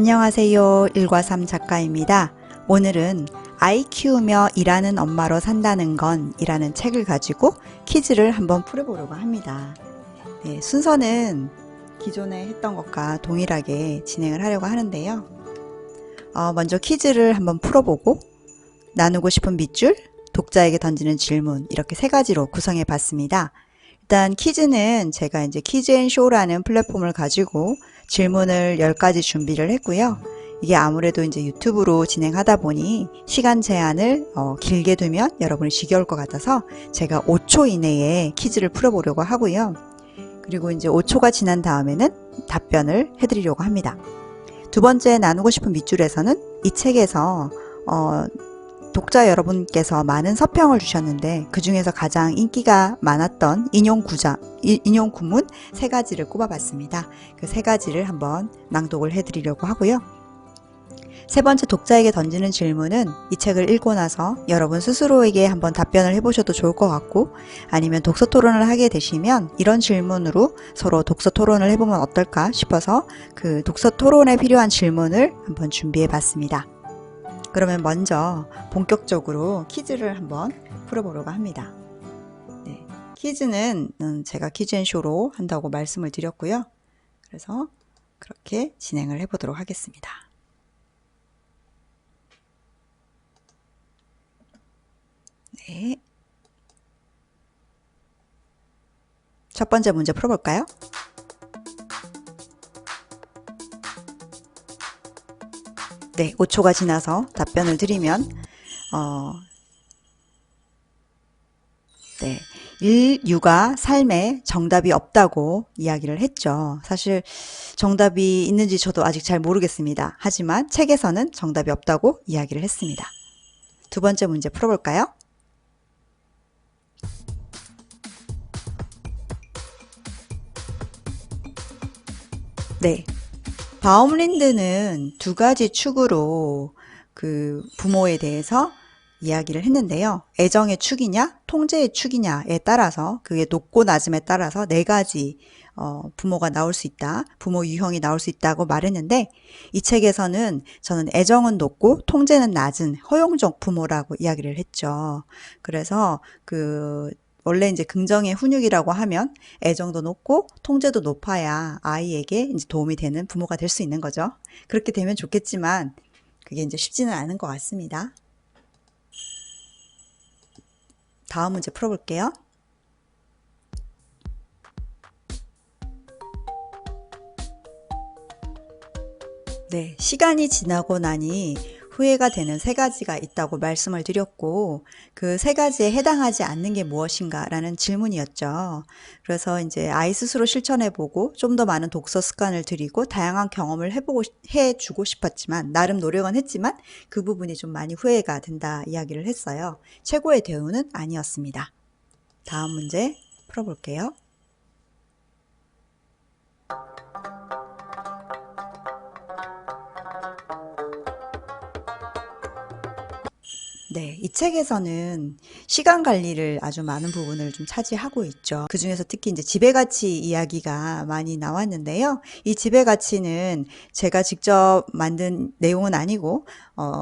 안녕하세요. 1과3 작가입니다. 오늘은 아이 키우며 일하는 엄마로 산다는 건 이라는 책을 가지고 퀴즈를 한번 풀어보려고 합니다. 네, 순서는 기존에 했던 것과 동일하게 진행을 하려고 하는데요. 먼저 퀴즈를 한번 풀어보고 나누고 싶은 밑줄, 독자에게 던지는 질문 이렇게 세 가지로 구성해 봤습니다. 일단 퀴즈는 제가 이제 퀴즈앤쇼라는 플랫폼을 가지고 질문을 10가지 준비를 했고요. 이게 아무래도 이제 유튜브로 진행하다 보니 시간 제한을 길게 두면 여러분이 지겨울 것 같아서 제가 5초 이내에 퀴즈를 풀어보려고 하고요. 그리고 이제 5초가 지난 다음에는 답변을 해드리려고 합니다. 두 번째 나누고 싶은 밑줄에서는 이 책에서 독자 여러분께서 많은 서평을 주셨는데 그 중에서 가장 인기가 많았던 인용 구문 세 가지를 꼽아봤습니다. 그 세 가지를 한번 낭독을 해드리려고 하고요. 세 번째 독자에게 던지는 질문은 이 책을 읽고 나서 여러분 스스로에게 한번 답변을 해보셔도 좋을 것 같고, 아니면 독서 토론을 하게 되시면 이런 질문으로 서로 독서 토론을 해보면 어떨까 싶어서 그 독서 토론에 필요한 질문을 한번 준비해 봤습니다. 그러면 먼저 본격적으로 퀴즈를 한번 풀어보려고 합니다. 네, 퀴즈는 제가 퀴즈앤쇼로 한다고 말씀을 드렸고요. 그래서 그렇게 진행을 해보도록 하겠습니다. 네. 첫 번째 문제 풀어볼까요? 네, 5초가 지나서 답변을 드리면 네, 인류가 삶에 정답이 없다고 이야기를 했죠. 사실 정답이 있는지 저도 아직 잘 모르겠습니다. 하지만 책에서는 정답이 없다고 이야기를 했습니다. 두 번째 문제 풀어볼까요? 네, 바움린드는 두 가지 축으로 그 부모에 대해서 이야기를 했는데요. 애정의 축이냐, 통제의 축이냐에 따라서, 그게 높고 낮음에 따라서 네 가지 부모가 나올 수 있다, 부모 유형이 나올 수 있다고 말했는데, 이 책에서는 저는 애정은 높고 통제는 낮은 허용적 부모라고 이야기를 했죠. 그래서 원래 이제 긍정의 훈육이라고 하면 애정도 높고 통제도 높아야 아이에게 이제 도움이 되는 부모가 될 수 있는 거죠. 그렇게 되면 좋겠지만 그게 이제 쉽지는 않은 것 같습니다. 다음 문제 풀어볼게요. 네, 시간이 지나고 나니 후회가 되는 세 가지가 있다고 말씀을 드렸고, 그 세 가지에 해당하지 않는 게 무엇인가 라는 질문이었죠. 그래서 이제 아이 스스로 실천해보고 좀 더 많은 독서 습관을 들이고 다양한 경험을 해주고 싶었지만, 나름 노력은 했지만 그 부분이 좀 많이 후회가 된다 이야기를 했어요. 최고의 대우는 아니었습니다. 다음 문제 풀어볼게요. 네, 이 책에서는 시간 관리를 아주 많은 부분을 좀 차지하고 있죠. 그 중에서 특히 이제 지배가치 이야기가 많이 나왔는데요. 이 지배가치는 제가 직접 만든 내용은 아니고,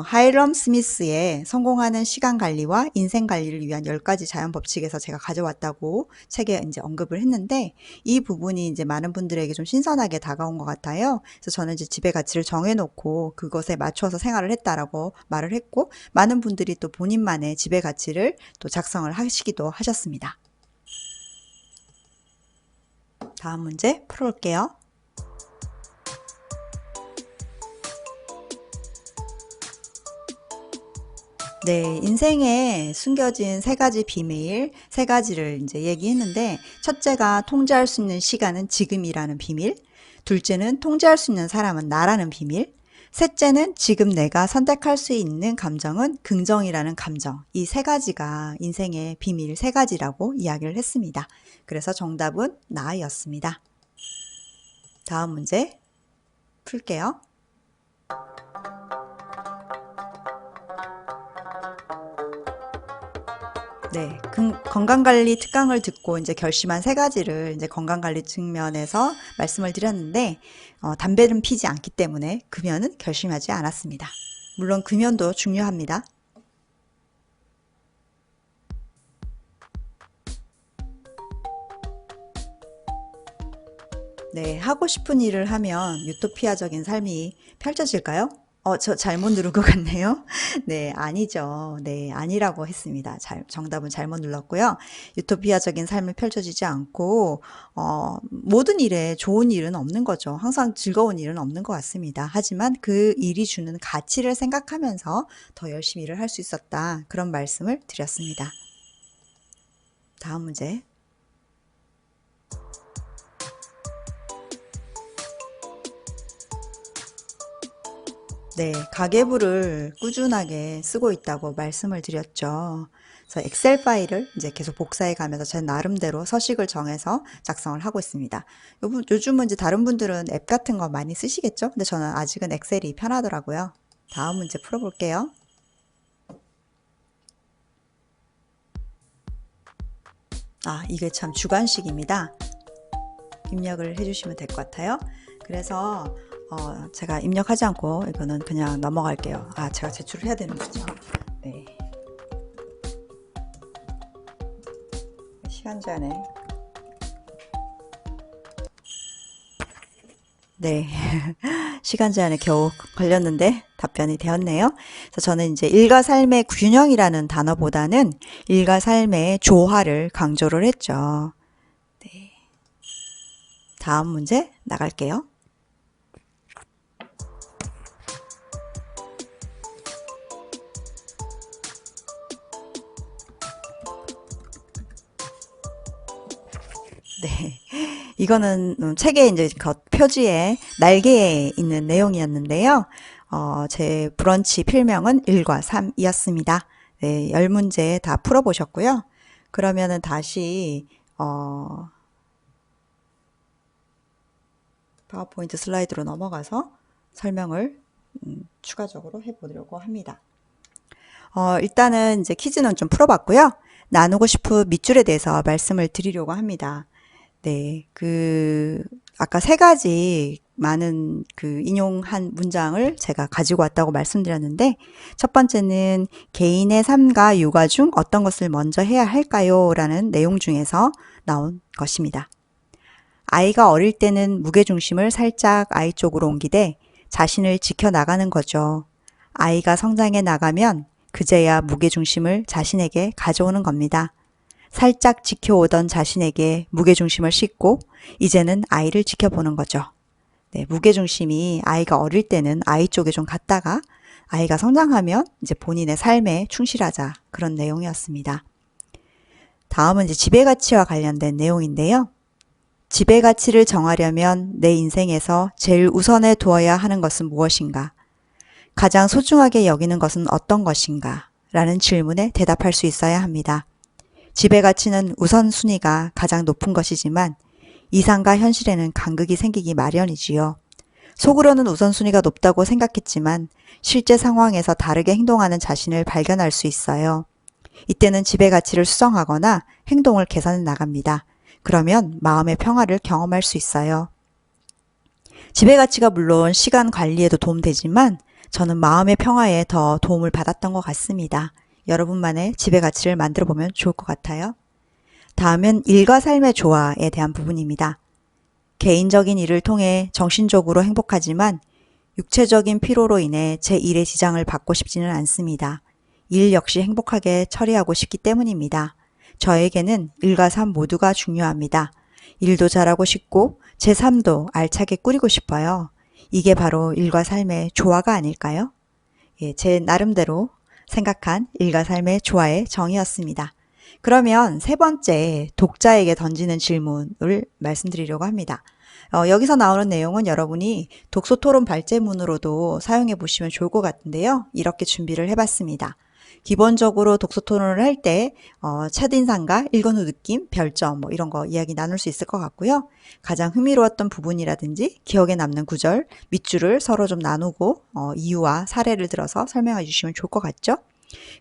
하이럼 스미스의 성공하는 시간 관리와 인생 관리를 위한 10가지 자연 법칙에서 제가 가져왔다고 책에 이제 언급을 했는데, 이 부분이 이제 많은 분들에게 좀 신선하게 다가온 것 같아요. 그래서 저는 이제 지배가치를 정해놓고 그것에 맞춰서 생활을 했다라고 말을 했고, 많은 분들이 또 본인만의 지배 가치를 또 작성을 하시기도 하셨습니다. 다음 문제 풀어볼게요. 네, 인생에 숨겨진 세 가지 비밀, 세 가지를 이제 얘기했는데, 첫째가 통제할 수 있는 시간은 지금이라는 비밀, 둘째는 통제할 수 있는 사람은 나라는 비밀, 셋째는 지금 내가 선택할 수 있는 감정은 긍정이라는 감정. 이 세 가지가 인생의 비밀 세 가지라고 이야기를 했습니다. 그래서 정답은 나였습니다. 다음 문제 풀게요. 네, 건강관리 특강을 듣고 이제 결심한 세 가지를 이제 건강관리 측면에서 말씀을 드렸는데, 담배는 피지 않기 때문에 금연은 결심하지 않았습니다. 물론 금연도 중요합니다. 네, 하고 싶은 일을 하면 유토피아적인 삶이 펼쳐질까요? 저 잘못 누른 것 같네요. 네, 아니죠. 네, 아니라고 했습니다. 정답은 잘못 눌렀고요. 유토피아적인 삶이 펼쳐지지 않고, 모든 일에 좋은 일은 없는 거죠. 항상 즐거운 일은 없는 것 같습니다. 하지만 그 일이 주는 가치를 생각하면서 더 열심히 일을 할 수 있었다. 그런 말씀을 드렸습니다. 다음 문제. 네, 가계부를 꾸준하게 쓰고 있다고 말씀을 드렸죠. 그래서 엑셀 파일을 이제 계속 복사해 가면서 제 나름대로 서식을 정해서 작성을 하고 있습니다. 요즘은 이제 다른 분들은 앱 같은 거 많이 쓰시겠죠? 근데 저는 아직은 엑셀이 편하더라고요. 다음 문제 풀어볼게요. 이게 참 주관식입니다. 입력을 해주시면 될 것 같아요. 그래서 제가 입력하지 않고 이거는 그냥 넘어갈게요. 제가 제출을 해야 되는 거죠. 네. 시간 제한에. 네. 시간 제한에 겨우 걸렸는데 답변이 되었네요. 그래서 저는 이제 일과 삶의 균형이라는 단어보다는 일과 삶의 조화를 강조를 했죠. 네. 다음 문제 나갈게요. 네. 이거는 책의 이제 겉 표지에 날개에 있는 내용이었는데요. 제 브런치 필명은 1과 3이었습니다. 네, 10문제 다 풀어보셨고요. 그러면은 다시, 파워포인트 슬라이드로 넘어가서 설명을 추가적으로 해보려고 합니다. 일단은 이제 퀴즈는 좀 풀어봤고요. 나누고 싶은 밑줄에 대해서 말씀을 드리려고 합니다. 네, 아까 세 가지 많은 인용한 문장을 제가 가지고 왔다고 말씀드렸는데, 첫 번째는 개인의 삶과 육아 중 어떤 것을 먼저 해야 할까요? 라는 내용 중에서 나온 것입니다. 아이가 어릴 때는 무게중심을 살짝 아이 쪽으로 옮기되 자신을 지켜나가는 거죠. 아이가 성장해 나가면 그제야 무게중심을 자신에게 가져오는 겁니다. 살짝 지켜오던 자신에게 무게중심을 싣고 이제는 아이를 지켜보는 거죠. 네, 무게중심이 아이가 어릴 때는 아이 쪽에 좀 갔다가 아이가 성장하면 이제 본인의 삶에 충실하자, 그런 내용이었습니다. 다음은 이제 지배가치와 관련된 내용인데요. 지배가치를 정하려면 내 인생에서 제일 우선에 두어야 하는 것은 무엇인가? 가장 소중하게 여기는 것은 어떤 것인가? 라는 질문에 대답할 수 있어야 합니다. 지배가치는 우선순위가 가장 높은 것이지만 이상과 현실에는 간극이 생기기 마련이지요. 속으로는 우선순위가 높다고 생각했지만 실제 상황에서 다르게 행동하는 자신을 발견할 수 있어요. 이때는 지배가치를 수정하거나 행동을 개선해 나갑니다. 그러면 마음의 평화를 경험할 수 있어요. 지배가치가 물론 시간 관리에도 도움되지만 저는 마음의 평화에 더 도움을 받았던 것 같습니다. 여러분만의 지배가치를 만들어 보면 좋을 것 같아요. 다음은 일과 삶의 조화에 대한 부분입니다. 개인적인 일을 통해 정신적으로 행복하지만 육체적인 피로로 인해 제 일에 지장을 받고 싶지는 않습니다. 일 역시 행복하게 처리하고 싶기 때문입니다. 저에게는 일과 삶 모두가 중요합니다. 일도 잘하고 싶고 제 삶도 알차게 꾸리고 싶어요. 이게 바로 일과 삶의 조화가 아닐까요? 제 나름대로 생각한 일과 삶의 조화의 정의였습니다. 그러면 세 번째, 독자에게 던지는 질문을 말씀드리려고 합니다. 여기서 나오는 내용은 여러분이 독서토론 발제문으로도 사용해 보시면 좋을 것 같은데요. 이렇게 준비를 해봤습니다. 기본적으로 독서토론을 할 때 첫인상과 읽은 후 느낌, 별점 뭐 이런 거 이야기 나눌 수 있을 것 같고요. 가장 흥미로웠던 부분이라든지 기억에 남는 구절, 밑줄을 서로 좀 나누고 이유와 사례를 들어서 설명해 주시면 좋을 것 같죠?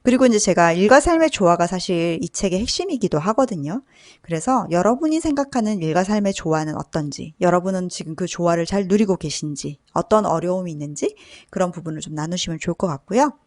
그리고 이제 제가 일과 삶의 조화가 사실 이 책의 핵심이기도 하거든요. 그래서 여러분이 생각하는 일과 삶의 조화는 어떤지, 여러분은 지금 그 조화를 잘 누리고 계신지, 어떤 어려움이 있는지 그런 부분을 좀 나누시면 좋을 것 같고요.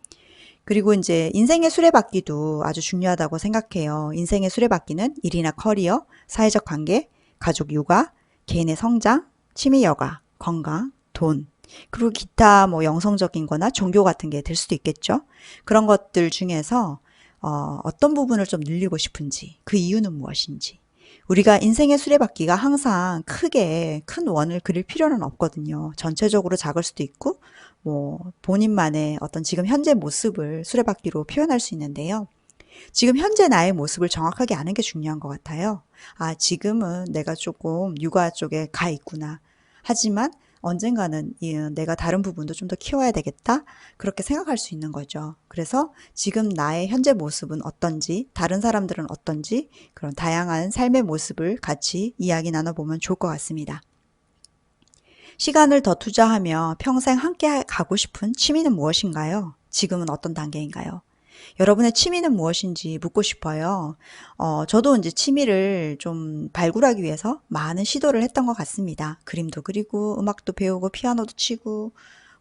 그리고 이제 인생의 수레바퀴도 아주 중요하다고 생각해요. 인생의 수레바퀴는 일이나 커리어, 사회적 관계, 가족 육아, 개인의 성장, 취미 여가, 건강, 돈, 그리고 기타 뭐 영성적인 거나 종교 같은 게 될 수도 있겠죠. 그런 것들 중에서 어떤 부분을 좀 늘리고 싶은지, 그 이유는 무엇인지. 우리가 인생의 수레바퀴가 항상 크게 큰 원을 그릴 필요는 없거든요. 전체적으로 작을 수도 있고, 뭐, 본인만의 어떤 지금 현재 모습을 수레바퀴로 표현할 수 있는데요. 지금 현재 나의 모습을 정확하게 아는 게 중요한 것 같아요. 아, 지금은 내가 조금 육아 쪽에 가 있구나. 하지만 언젠가는 내가 다른 부분도 좀 더 키워야 되겠다. 그렇게 생각할 수 있는 거죠. 그래서 지금 나의 현재 모습은 어떤지, 다른 사람들은 어떤지, 그런 다양한 삶의 모습을 같이 이야기 나눠보면 좋을 것 같습니다. 시간을 더 투자하며 평생 함께 가고 싶은 취미는 무엇인가요? 지금은 어떤 단계인가요? 여러분의 취미는 무엇인지 묻고 싶어요. 저도 이제 취미를 좀 발굴하기 위해서 많은 시도를 했던 것 같습니다. 그림도 그리고 음악도 배우고 피아노도 치고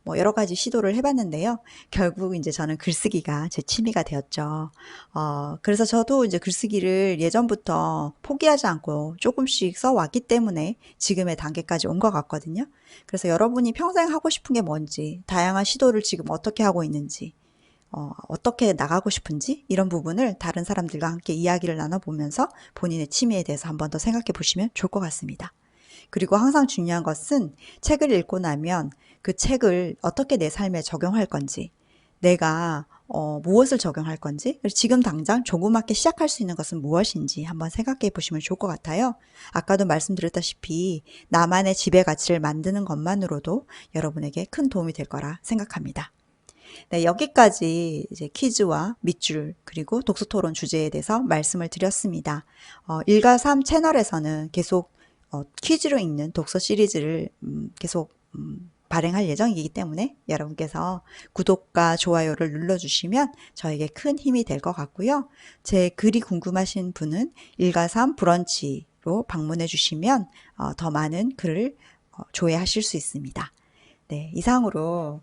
뭐 여러 가지 시도를 해봤는데요. 결국 이제 저는 글쓰기가 제 취미가 되었죠. 그래서 저도 이제 글쓰기를 예전부터 포기하지 않고 조금씩 써왔기 때문에 지금의 단계까지 온 것 같거든요. 그래서 여러분이 평생 하고 싶은 게 뭔지, 다양한 시도를 지금 어떻게 하고 있는지, 어떻게 나가고 싶은지 이런 부분을 다른 사람들과 함께 이야기를 나눠보면서 본인의 취미에 대해서 한번 더 생각해 보시면 좋을 것 같습니다. 그리고 항상 중요한 것은 책을 읽고 나면 그 책을 어떻게 내 삶에 적용할 건지, 내가 무엇을 적용할 건지, 그리고 지금 당장 조그맣게 시작할 수 있는 것은 무엇인지 한번 생각해 보시면 좋을 것 같아요. 아까도 말씀드렸다시피 나만의 지배 가치를 만드는 것만으로도 여러분에게 큰 도움이 될 거라 생각합니다. 네, 여기까지 이제 퀴즈와 밑줄 그리고 독서토론 주제에 대해서 말씀을 드렸습니다. 일과 삶 채널에서는 계속 퀴즈로 읽는 독서 시리즈를 계속 발행할 예정이기 때문에 여러분께서 구독과 좋아요를 눌러주시면 저에게 큰 힘이 될 것 같고요. 제 글이 궁금하신 분은 일과 삶 브런치로 방문해 주시면 더 많은 글을 조회하실 수 있습니다. 네, 이상으로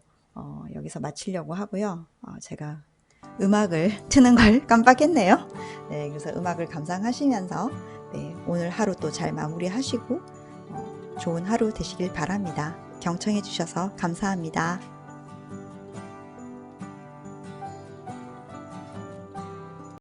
여기서 마치려고 하고요. 제가 음악을 트는 걸 깜빡했네요. 네, 그래서 음악을 감상하시면서 네, 오늘 하루 또 잘 마무리하시고 좋은 하루 되시길 바랍니다. 경청해 주셔서 감사합니다.